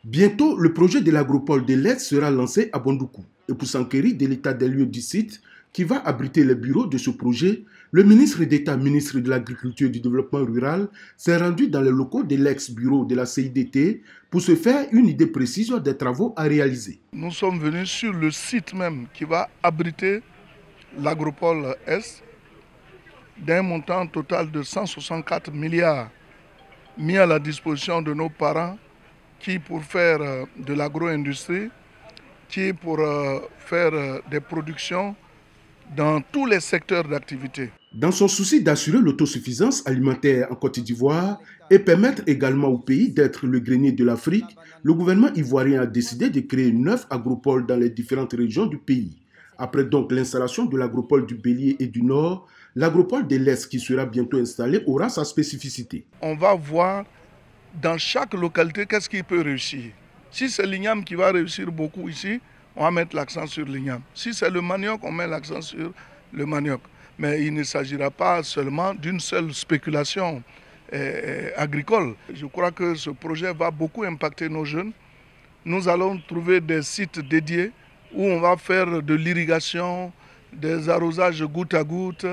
Bientôt, le projet de l'agropole de l'Est sera lancé à Bondoukou. Et pour s'enquérir de l'état des lieux du site qui va abriter les bureaux de ce projet, le ministre d'État, ministre de l'Agriculture et du Développement rural, s'est rendu dans les locaux de l'ex-bureau de la CIDT pour se faire une idée précise des travaux à réaliser. Nous sommes venus sur le site même qui va abriter l'agropole Est d'un montant total de 164 milliards mis à la disposition de nos parents qui pour faire de l'agro-industrie, qui pour faire des productions dans tous les secteurs d'activité. Dans son souci d'assurer l'autosuffisance alimentaire en Côte d'Ivoire et permettre également au pays d'être le grenier de l'Afrique, le gouvernement ivoirien a décidé de créer 9 agropoles dans les différentes régions du pays. Après donc l'installation de l'agropole du Bélier et du Nord, l'agropole de l'Est qui sera bientôt installée aura sa spécificité. On va voir dans chaque localité qu'est-ce qui peut réussir. Si c'est l'igname qui va réussir beaucoup ici, on va mettre l'accent sur l'igname. Si c'est le manioc, on met l'accent sur le manioc. Mais il ne s'agira pas seulement d'une seule spéculation agricole. Je crois que ce projet va beaucoup impacter nos jeunes. Nous allons trouver des sites dédiés où on va faire de l'irrigation, des arrosages goutte à goutte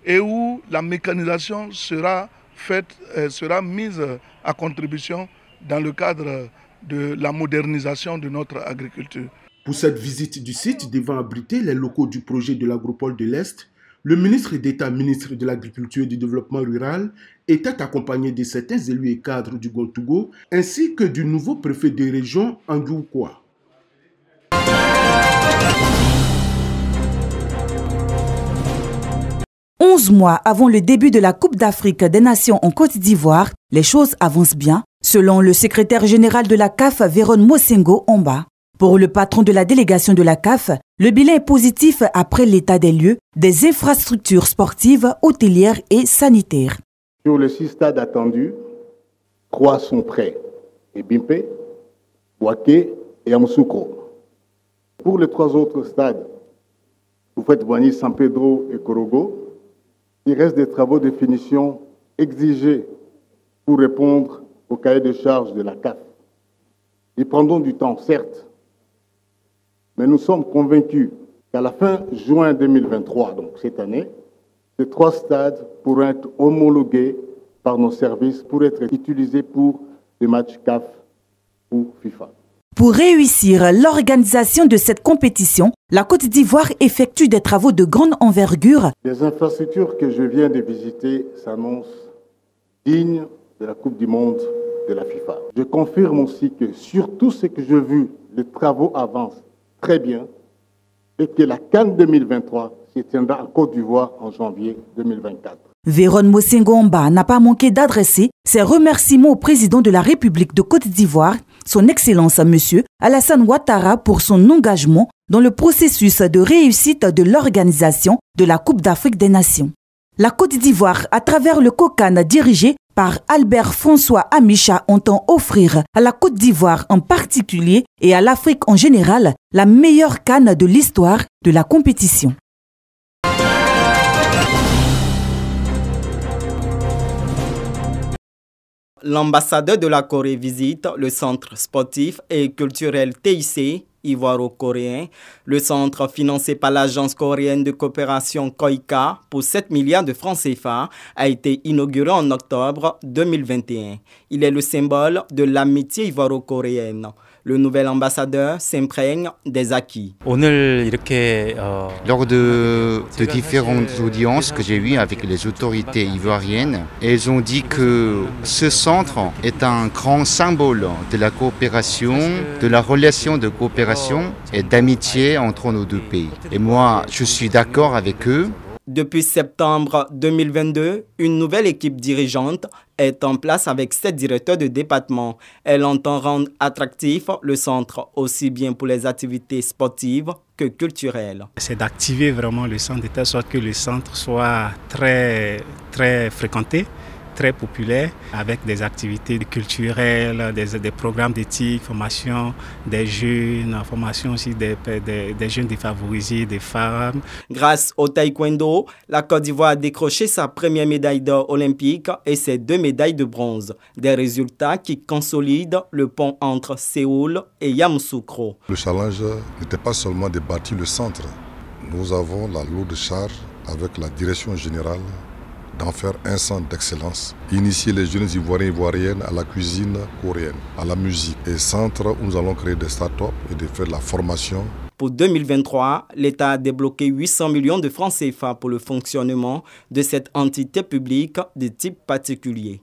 et où la mécanisation sera mise à contribution dans le cadre de la modernisation de notre agriculture. Pour cette visite du site devant abriter les locaux du projet de l'agropole de l'Est, le ministre d'État, ministre de l'Agriculture et du Développement rural, était accompagné de certains élus et cadres du Gontogo, ainsi que du nouveau préfet de région Anguoukwa. Onze mois avant le début de la Coupe d'Afrique des Nations en Côte d'Ivoire, les choses avancent bien, selon le secrétaire général de la CAF, Véron Mosengo Omba. Pour le patron de la délégation de la CAF, le bilan est positif après l'état des lieux, des infrastructures sportives, hôtelières et sanitaires. Sur les 6 stades attendus, 3 sont prêts, Ebimpe, Bouaké et Amsoukro. Pour les 3 autres stades, Oufouette-Boigny, San Pedro et Korogo, il reste des travaux de finition exigés pour répondre au cahier de charges de la CAF. Ils prendront du temps, certes, mais nous sommes convaincus qu'à la fin juin 2023, donc cette année, ces 3 stades pourront être homologués par nos services pour être utilisés pour des matchs CAF ou FIFA. Pour réussir l'organisation de cette compétition, la Côte d'Ivoire effectue des travaux de grande envergure. Les infrastructures que je viens de visiter s'annoncent dignes de la Coupe du Monde de la FIFA. Je confirme aussi que sur tout ce que j'ai vu, les travaux avancent très bien et que la CAN 2023 se tiendra en Côte d'Ivoire en janvier 2024. Véron Mosengo Omba n'a pas manqué d'adresser ses remerciements au président de la République de Côte d'Ivoire, son Excellence Monsieur Alassane Ouattara, pour son engagement dans le processus de réussite de l'organisation de la Coupe d'Afrique des Nations. La Côte d'Ivoire, à travers le COCAN dirigé par Albert François Amicha, entend offrir à la Côte d'Ivoire en particulier et à l'Afrique en général la meilleure CAN de l'histoire de la compétition. L'ambassadeur de la Corée visite le centre sportif et culturel TIC ivoiro-coréen. Le centre financé par l'agence coréenne de coopération KOICA pour 7 milliards de francs CFA a été inauguré en octobre 2021. Il est le symbole de l'amitié ivoiro-coréenne. Le nouvel ambassadeur s'imprègne des acquis. Lors de différentes audiences que j'ai eues avec les autorités ivoiriennes, elles ont dit que ce centre est un grand symbole de la coopération, de la relation de coopération et d'amitié entre nos deux pays. Et moi, je suis d'accord avec eux. Depuis septembre 2022, une nouvelle équipe dirigeante est en place avec 7 directeurs de département. Elle entend rendre attractif le centre aussi bien pour les activités sportives que culturelles. C'est d'activer vraiment le centre de telle sorte que le centre soit très fréquenté très populaire avec des activités culturelles, des programmes d'éthique, formation des jeunes, formation aussi des jeunes défavorisés, des femmes. Grâce au taekwondo, la Côte d'Ivoire a décroché sa première médaille d'or olympique et ses 2 médailles de bronze. Des résultats qui consolident le pont entre Séoul et Yamoussoukro. Le challenge n'était pas seulement de bâtir le centre. Nous avons la lourde charge avec la direction générale d'en faire un centre d'excellence, initier les jeunes Ivoiriens et Ivoiriennes à la cuisine coréenne, à la musique, et centre où nous allons créer des start-up et de faire de la formation. Pour 2023, l'État a débloqué 800 millions de francs CFA pour le fonctionnement de cette entité publique de type particulier.